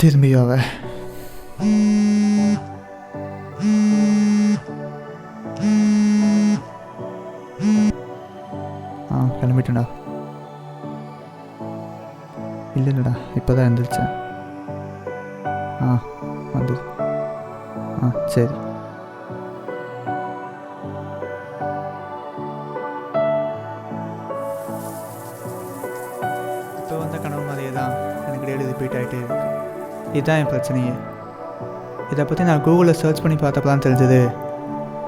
திரும்பியாவ கிளம்பிட்டேன்டா. இல்லைடா, இப்போ தான் எழுந்திரிச்சேன். வந்து சரி. இப்போ வந்த கனவு மாதிரியே தான் எனக்கு டெய்லி ரிப்பீட் ஆகிட்டே இருக்கு. இதுதான் என் பிரச்சனையே. இதை பற்றி நான் கூகுளில் சர்ச் பண்ணி பார்த்தப்ப தான் தெரிஞ்சது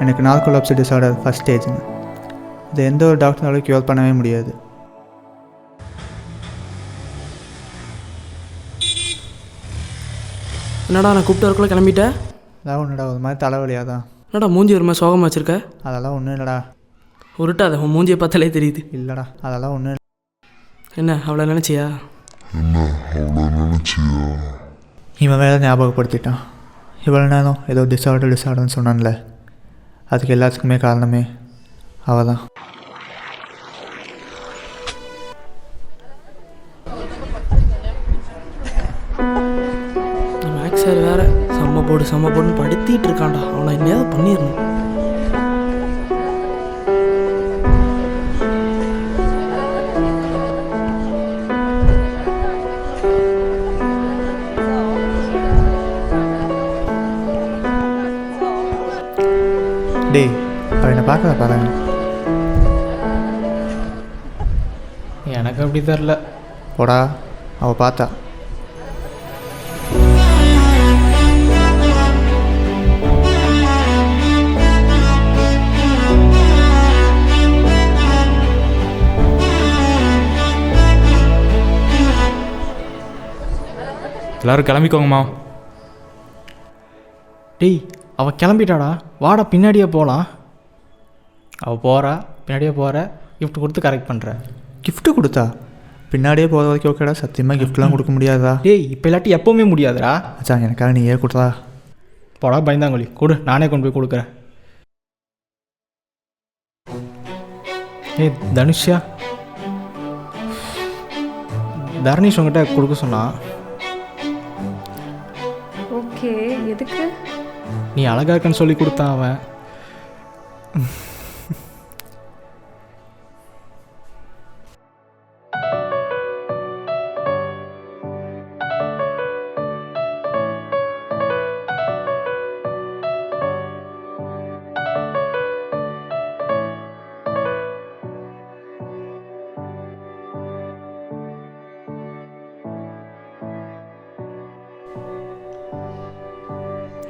எனக்கு நார்கோலெப்சி டிஸார்டர் ஃபஸ்ட் ஸ்டேஜ்னு. இதை எந்த ஒரு டாக்டராலும் க்யூர் பண்ணவே முடியாது. என்னடா நான் கூப்பிட்டு வரக்குள்ள கிளம்பிட்டேன்? அதான் ஒன்றுடா, ஒரு மாதிரி தலைவலியாக தான். என்னடா மூஞ்சி ஒரு மாதிரி சோகமாக வச்சுருக்க? அதெல்லாம் ஒன்றும் இல்லைடா. உருட்டாத, உன் மூஞ்சியை பார்த்தாலே தெரியுது. இல்லைடா, அதெல்லாம் ஒன்றும் இல்லை. என்ன அவ்வளோ நினச்சியா? இவன் வேறு ஞாபகப்படுத்திட்டான். இவ்வளோ நேரம் ஏதோ டிஸார்டர்னு சொன்னான்ல, அதுக்கு எல்லாத்துக்குமே காரணமே அவள் தான். மேக்ஸ் சார் வேறு செம்ம போடுன்னு படுத்திட்டு இருக்கான்டா. அவனை என்னையாவது பண்ணிடணும். டேய், அவள் என்னை பார்க்கல பாருங்க. எனக்கு அப்படி தெரில. போடா, அவள் பார்த்தா. எல்லோரும் கிளம்பிக்கோங்கம்மா. டேய், அவள் கிளம்பிட்டாடா, வாடா பின்னாடியே போகலாம். அவள் போகிறா, பின்னாடியே போகிற, கிஃப்ட் கொடுத்து கரெக்ட் பண்ணுற. கிஃப்ட்டு கொடுத்தா? பின்னாடியே போகிற வரைக்கும் ஓகேடா. சத்தியமாக கிஃப்ட்லாம் கொடுக்க முடியாதா? டேய், இப்போ இல்லாட்டி எப்போவுமே முடியாதுடா. அச்சா, எனக்காக நீ ஏன் கொடுத்தா? போடா பயந்தாங்கொழி, கொடு, நானே கொண்டு போய் கொடுக்குறேன். ஏய் தனுஷா, தர்ணீஷ் உங்ககிட்ட கொடுக்க சொன்னா. ஓகே, எதுக்கு? நீ அழகா இருக்கன்னு சொல்லி கொடுத்தான் அவன்.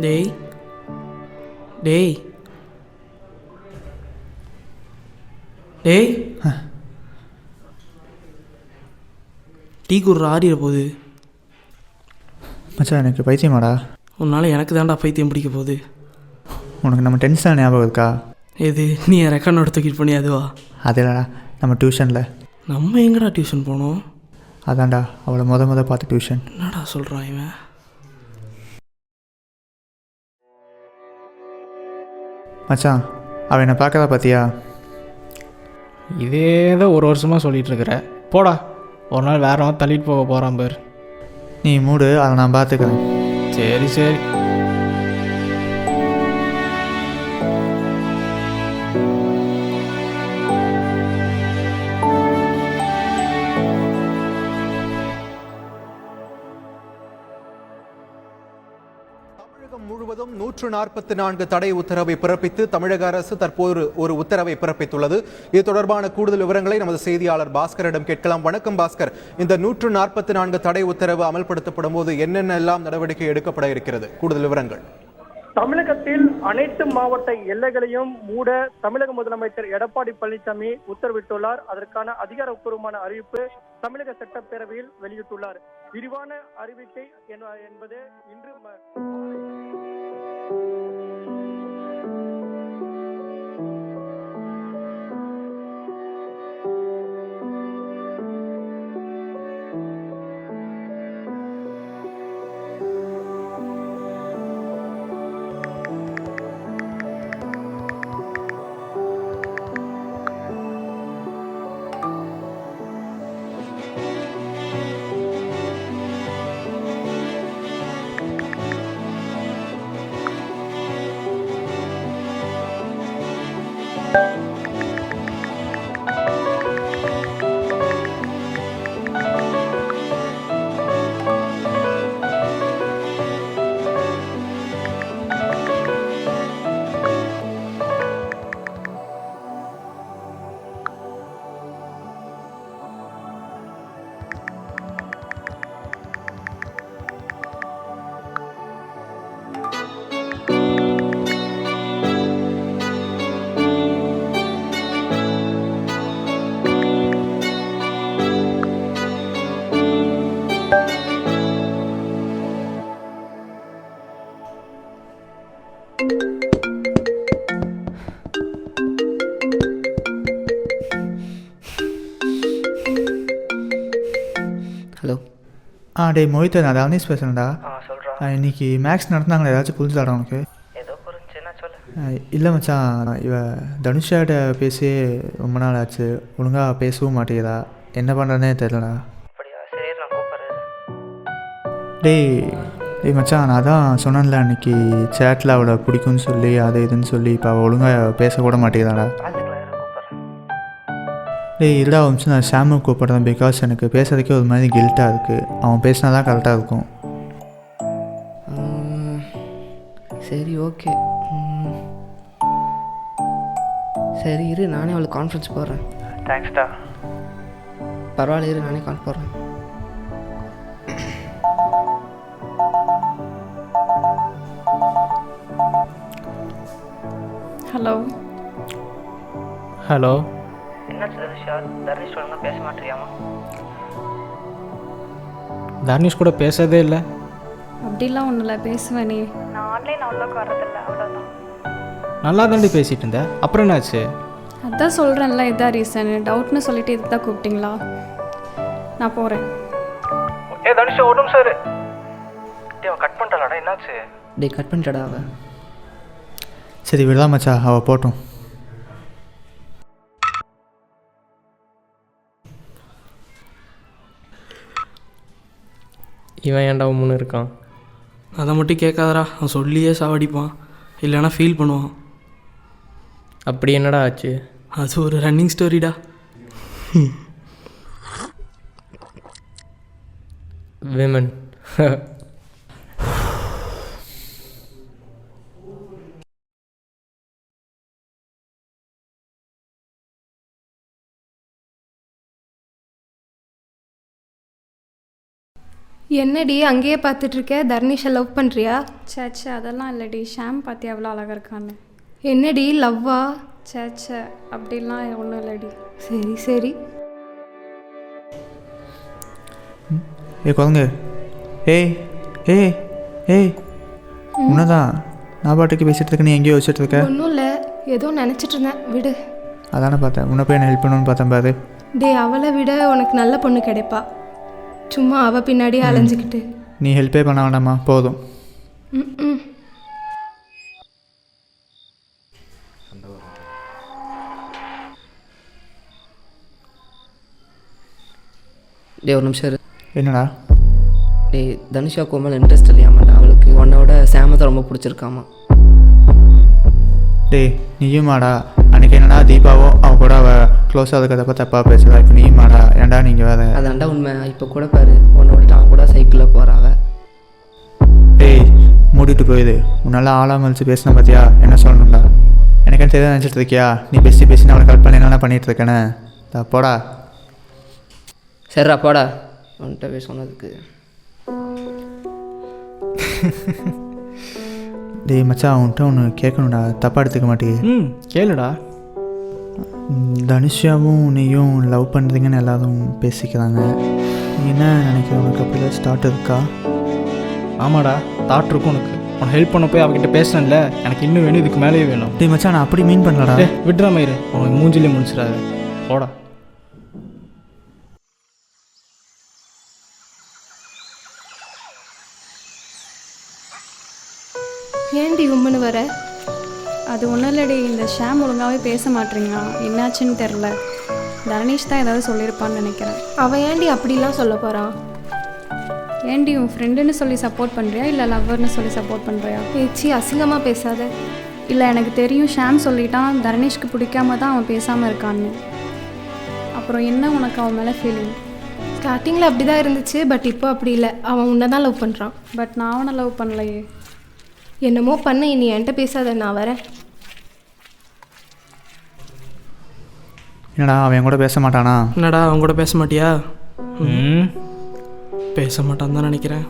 டேய் டேய் டேய், டீ குடுற ஆறிட போகுது. மச்சான், எனக்கு பைத்தியமாடா. உன்னால் எனக்கு தான்டா பைத்தியம் பிடிக்க போகுது. உனக்கு நம்ம டென்ஷன் ஞாபகம் இருக்கா? எது? நீ என் ரெக்கார்ட் நோட் தூக்கிட்டு பண்ணி அதுவா? அது இல்லைடா, நம்ம டியூஷனில். நம்ம எங்கடா டியூஷன் போனோம்? அதான்டா, அவளை முத பார்த்து டியூஷன். என்னடா சொல்கிறான் இவன்? மச்சான், அவள் என்னை பார்க்கறா பார்த்தியா? இதே தான் ஒரு வருஷமாக சொல்லிகிட்ருக்குற. போடா, ஒரு நாள் வேற தள்ளிட்டு போக போகிறான் பேர். நீ மூடு, அதை நான் பார்த்துக்கிறேன். சரி சரி. முழுவதும் 144 தடை உத்தரவை பிறப்பித்து தமிழக அரசு தற்போது ஒரு உத்தரவை பிறப்பித்துள்ளது. இது தொடர்பான கூடுதல் விவரங்களை நமது செய்தியாளர் பாஸ்கரிடம் கேட்கலாம். வணக்கம் பாஸ்கர், இந்த 144 தடை உத்தரவு அமல்படுத்தப்படும் போது என்னென்னலாம் நடவடிக்கை எடுக்கப்பட இருக்கிறது? கூடுதல் விவரங்கள். தமிழகத்தில் அனைத்து மாவட்ட எல்லைகளையும் மூட தமிழக முதலமைச்சர் எடப்பாடி பழனிசாமி உத்தரவிட்டுள்ளார். அதற்கான அதிகாரப்பூர்வமான அறிவிப்பு தமிழக சட்டப்பேரவையில் வெளியிட்டுள்ளார். விரிவான அறிவிக்கை என்பது இன்று ஹலோ. டேய் மோஹித், நான் தவனேஷ் பேசுகிறேன்டா. சொல்கிறா. இன்னைக்கு மேக்ஸ் நடந்தாங்களே, ஏதாச்சும் புரிஞ்சுதாடா உனக்கு? ஏதோ புரிஞ்சுன்னா சொல்லு. இல்லை மச்சான், இவ தனுஷாட்ட பேசி ரொம்ப நாள் ஆச்சு, ஒழுங்காக பேசவும் மாட்டேங்கிறா. என்ன பண்ணுறதுனே தெரிலடா. அப்படியா? சரி நான் கூப்பிட்றேன். டேய் மச்சான், நான் தான் சொன்னேன்ல அன்றைக்கி சேட்டில் அவளை பிடிக்கும்னு சொல்லி அது இதுன்னு சொல்லி இப்போ அவள் ஒழுங்காக பேசக்கூட மாட்டேங்கிறாடா. டேய் இருடா வச்சு, நான் ஷாமு கூப்பிட்றேன். பிகாஸ் எனக்கு பேசுறதுக்கே ஒரு மாதிரி கில்ட்டாக இருக்குது. அவன் பேசினா தான் கரெக்டாக இருக்கும். சரி ஓகே. சரி இரு, நானே அவளுக்கு கான்ஃபரன்ஸ் போடுறேன். தேங்க்ஸ்டா. பரவாயில்ல, இரு நானே கால் போடுறேன். ஹலோ. ஹலோ. என்னாச்சு தனுஷா? தனுஷ் ஒழுங்காக பேச மாட்டேறியாமா? தனுஷ் கூட பேசவே இல்லை. அப்படிலாம் ஒன்றும் இல்லை, பேசுவேன். நீ நான் ஆன்லைன் அவ்வளோக்கு வரதில்லை, அவ்வளோதான். நல்லா தாண்டி பேசிகிட்டு இருந்தேன், அப்புறம் என்னாச்சு? அதான் சொல்கிறேன்ல, இதான் ரீசன். டவுட்னு சொல்லிட்டு இது தான் கூப்பிட்டீங்களா? நான் போகிறேன். தனுஷா ஒரு நிமிஷம் இரு. கட் பண்ணிட்டாளாடா, என்னாச்சு? டே கட் பண்ணிட்டடா அவ. சரி விடலாம் மச்சா, அவள் போட்டோம். இவன் ஏன்டா முன்னு இருக்கான்? அதை மட்டும் கேட்காதடா, அவன் சொல்லியே சாவடிப்பான், இல்லைன்னா ஃபீல் பண்ணுவான். அப்படி என்னடா ஆச்சு? அது ஒரு ரன்னிங் ஸ்டோரிடா. விமன். என்னடி அங்கேயே பார்த்துட்டு இருக்க? தர்னிஷை லவ் பண்ணுறியா? சேச்சே, அதெல்லாம் இல்லடி. ஷாம் பார்த்தி எவ்வளோ அழகாக இருக்கான்னு. என்னடி லவ்வா? சேச்சே, அப்படிலாம் ஒன்றும் இல்லடி. சரி சரி. குழந்தை, ஏய் ஏய் ஏய், உன்னதான் நான் பாட்டுக்கு பேசிகிட்டு இருக்க, நீ எங்கேயோ வச்சுட்டு இருக்க. ஒன்றும் இல்லை, ஏதோ நினச்சிட்டு இருந்தேன், விடு. அதானே பார்த்தேன், உன்னை போய் என்ன ஹெல்ப் பண்ணணும்னு பார்த்தேன் பாரு. டே, அவளை விட உனக்கு நல்ல பொண்ணு கிடைப்பா, சும்மா அவள் பின்னாடியே அலைஞ்சிக்கிட்டு. நீ ஹெல்ப்பே பண்ண வேண்டாமா, போதும். ம். டே ஒரு நிமிஷம் இரு. என்னடா? டே தனுஷா கோமல் இன்ட்ரெஸ்ட் இல்லையாமாட்டா, அவளுக்கு உன்னோட சாமத்தை ரொம்ப பிடிச்சிருக்காமா. டேய் நீயுமாடா? அன்றைக்கி என்னடா தீபாவோ அவன் கூட அவள் க்ளோஸாக இருக்கிறதப்ப தப்பாக பேசுகிறா, இப்போ நீயுமாடா? ஏன்டா நீங்கள் வேறு? அதான்டா உண்மை. இப்போ கூட பாரு, உன்னோட அவன் கூட சைக்கிளில் போகிறாங்க. டேய் மூடிட்டு போயிடு. உன்னால் ஆளாக மலிச்சு பேசினா பார்த்தியா, என்ன சொல்லணும்டா? எனக்கு தெரியாத நினச்சிட்டு இருக்கியா? நீ பேசி பேசி நான் அவளை கட் பண்ணி என்ன பண்ணிகிட்டு இருக்கேன்னு. போடா. சரிடா போடா, உன்கிட்ட போய் சொன்னதுக்கு. டேய் மச்சான், அவன்கிட்ட ஒன்று கேட்கணும்டா, தப்பாக எடுத்துக்க மாட்டேங்க. கேளுடா. தனுஷாவும் நீயும் லவ் பண்ணுறீங்கன்னு எல்லாரும் பேசிக்கிறாங்க. நீ என்ன நினைக்கிற? உனக்கு அப்படிலாம் ஸ்டார்ட் இருக்கா? ஆமாடா, தாட் இருக்கும் உனக்கு. உனக்கு ஹெல்ப் பண்ண போய் அவகிட்ட பேசினேன்ல, எனக்கு இன்னும் வேணும், இதுக்கு மேலேயே வேணும். டேய் மச்சான், நான் அப்படி மீன் பண்ணலடா. விட்றா மயிறு, உனக்கு மூஞ்சிலே முடிச்சிடாத, போடா. ஏன்டி உம்முன்னு வர? அது ஒன்றும் இல்லடி, இந்த ஷாம் ஒழுங்காகவே பேச மாட்டேறீங்க, என்னாச்சுன்னு தெரில. தரணேஷ் தான் ஏதாவது சொல்லியிருப்பான்னு நினைக்கிறேன். அவன் ஏன்டி அப்படிலாம் சொல்ல போகிறான்? ஏன்டி உன் ஃப்ரெண்டுன்னு சொல்லி சப்போர்ட் பண்ணுறியா இல்லை லவ்வர்னு சொல்லி சப்போர்ட் பண்ணுறியா? ஏச்சி, அசிங்கமாக பேசாத. இல்லை எனக்கு தெரியும் ஷாம் சொல்லிட்டான் தரணேஷ்க்கு பிடிக்காம தான் அவன் பேசாமல் இருக்கான்னு. அப்புறம் என்ன உனக்கு அவன் மேலே ஃபீலிங்? ஸ்டார்டிங்கில் அப்படி தான் இருந்துச்சு, பட் இப்போ அப்படி இல்லை. அவன் உன்னை தான் லவ் பண்ணுறான். பட் நான் அவனை லவ் பண்ணலையே. என்னமோ பண்ண, இனி என்கிட்ட பேசாத, நான் வரேன். என்னடா அவன் என் கூட பேச மாட்டானா? என்னடா அவன் கூட பேச மாட்டியா? பேச மாட்டான்னு தான் நினைக்கிறேன்.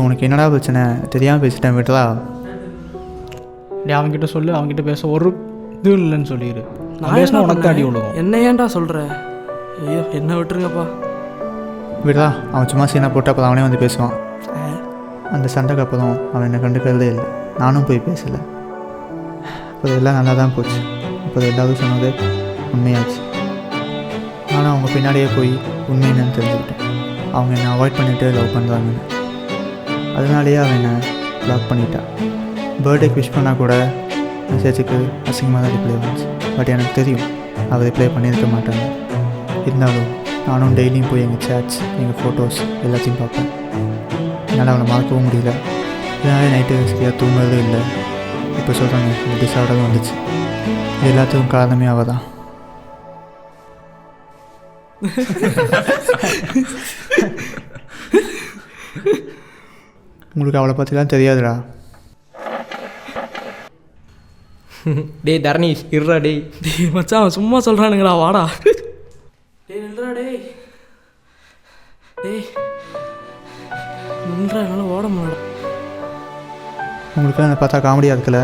உனக்கு என்னடா பிரச்சனை? தெரியாமல் பேசிட்டேன் விட்டுறா. டே அவன்கிட்ட சொல்லு, அவன்கிட்ட பேச ஒரு இது இல்லைன்னு சொல்லிடு. நான் பேசினா என்ன உனக்கு அடி பண்ணேன்? விழுகும். என்ன ஏன்டா சொல்கிற? ஐயோ என்ன விட்டுருங்கப்பா. விடுறா, அவன் சும்மா சீனா போட்டு அப்புறம் அவனே வந்து பேசுவான். அந்த சண்டைக்கு அப்புறம் அவன் என்னை கண்டுக்கிறதே இல்லை. நானும் போய் பேசலை. இப்போ எல்லாம் நல்லா தான் போச்சு. இப்போ எல்லாரும் சொன்னது உண்மையாச்சு. நானும் அவங்க பின்னாடியே போய் உண்மை என்னன்னு தெரிஞ்சுக்கிட்டேன். அவங்க என்னை அவாய்ட் பண்ணிவிட்டு லவ் பண்ணுறாங்கன்னு. அதனாலேயே அவன் என்னை ப்ளாக் பண்ணிட்டான். பர்த்டேக்கு விஷ் பண்ணால் கூட மெசேஜுக்கு அசிங்கமாக தான் ரிப்ளை வந்துச்சு. பட் எனக்கு தெரியும் அவள் ரிப்ளை பண்ணியிருக்க மாட்டாங்க. இருந்தாலும் நானும் டெய்லியும் போய் எங்கள் சேட்ஸ், எங்கள் ஃபோட்டோஸ் எல்லாத்தையும் பார்ப்பேன். என்னால் அவனை மறக்கவும் முடியல. இதனாலே நைட்டு சரியாக தூங்குறதும் இல்லை. இப்போ சொல்கிறாங்க இந்த டிஸார்டரும் வந்துச்சு. இது எல்லாத்துக்கும் காரணமே அவள் தான். உங்களுக்கு அவளை பற்றிலாம் தெரியாதுடா. டேய் தரணீஷ் இருடா டேய். டேய் மச்சான் அவன் சும்மா சொல்கிறானுங்கடா, வாடா. டேய் நில்றா டேய். டேய் நில்றா, என்னால் ஓட முடியல. உங்களுக்குலாம் என்னை பார்த்தா காமெடியாக இருக்குல்ல?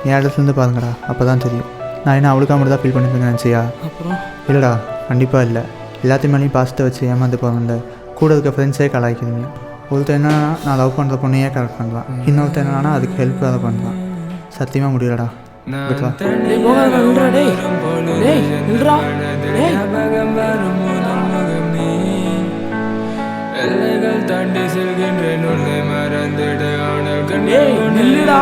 என் இடத்துலேருந்து பாருங்கடா, அப்போ தான் தெரியும். நான் என்ன அவளுக்காக மட்டும் தான் ஃபீல் பண்ணியிருக்கேன் நினச்சியா? அப்புறம் இல்லைடா, கண்டிப்பாக இல்லை. எல்லாத்தையும் மேலேயும் பாசிட்டிவ் வச்சு ஏமாந்து போகிறேன்ல. கூட இருக்க ஃப்ரெண்ட்ஸே கலாய்க்கிறீங்க. ஒருத்தர் என்னன்னா நான் லவ் பண்ணுற பொண்ணையே கரெக்ட் பண்ணுறான். இன்னொருத்தர் என்னன்னா அதுக்கு ஹெல்ப் வேறு பண்ணுறான். சத்தியமாக முடியலடா. விட்டுவா. டேய் போகாத, நில்றா டேய். டேய் நில்றா டேய். டேய் நில்லுடா.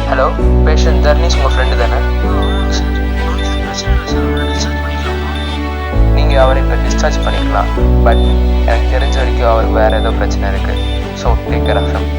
ஹலோ, பேஷண்ட் தர்னீஷ் உங்கள் ஃப்ரெண்டு தானே? நீங்கள் அவரை இப்போ டிஸ்சார்ஜ் பண்ணிக்கலாம். பட் எனக்கு தெரிஞ்ச வரைக்கும் அவருக்கு வேறு ஏதோ பிரச்சனை இருக்குது. So take care of him.